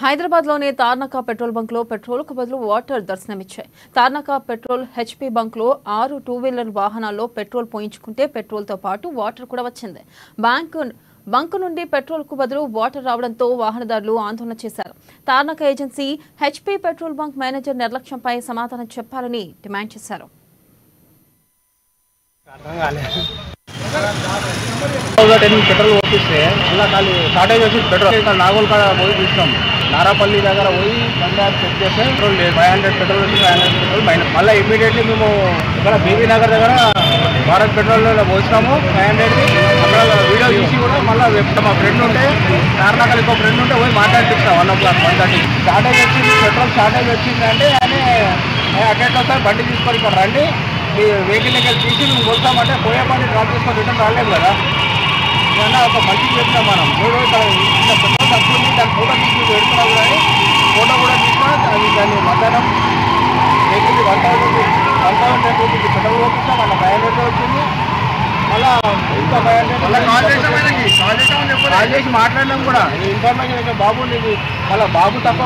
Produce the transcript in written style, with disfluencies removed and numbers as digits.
హైదరాబాద్లోని తార్నాక పెట్రోల్ బంక్లో పెట్రోల్కు బదులు వాటర్ దర్శనమిచ్చాయి. తార్నాక పెట్రోల్ హెచ్పీ బంక్లో 6 టూ-వీలర్ వాహనాల్లో పెట్రోల్ పోయించుకుంటే పెట్రోల్తో పాటు వాటర్ కూడా వచ్చింది. బంక్ నుండి పెట్రోల్కు బదులు వాటర్ రావడంతో వాహనదారులు ఆందోళన చేశారు. Tarnaka agency HP petrol bunk manager నిర్లక్ష్యంపై సమాధానం చెప్పాలని డిమాండ్ చేశారు. పెట్రోల్ ఓపిస్తే అలా ఖాళీ షార్టేజ్ వచ్చి పెట్రోల్ నాగోల్ కాడ పోయి చూస్తాం. నారాపల్లి దగ్గర పోయి బండి చెక్ చేస్తే పెట్రోల్ లేదు. 500 పెట్రోల్ వచ్చి 500 పెట్రోల్ మైనస్. మళ్ళీ ఇమీడియట్లీ మేము ఇక్కడ బీబీ నగర్ దగ్గర భారత్ పెట్రోల్లో పోసినాము 500కి. అక్కడ వీడియో తీసి కూడా మళ్ళీ మా ఫ్రెండ్ ఉంటే తార్నాకల్ ఇంకో ఫ్రెండ్ ఉంటే పోయి మాట్లాడిపిస్తాం 1:00 1:30 షార్టేజ్ వచ్చింది, పెట్రోల్ షార్టేజ్ వచ్చింది అంటే ఆయన అటెండ్ వస్తారు, బండి తీసుకొని ఇక్కడ రండి, మీ వెహికల్ దగ్గర తీసి మేము వస్తామంటే పోయే బండి డ్రాప్ చేసుకొని రిటర్న్ రాలేము కదా. ఏమన్నా ఒక మంచికి చెప్పినాం మనం. పెట్రోల్ తక్కువ ఉంది, దాని ఫోటో తీసి పెడుతున్నాం కానీ ఫోటో కూడా తీసినా అది దాన్ని మధ్యాహ్నం వెహికల్ 1,000 రూపీస్ పెట్రోల్ పోపిస్తాం. మన 500 వచ్చింది. మళ్ళీ ఇంకా 500 కాల్ చేసి మాట్లాడినాం కూడా. ఇన్ఫర్మేషన్ అయితే బాబు నీకు మళ్ళీ బాబు తప్ప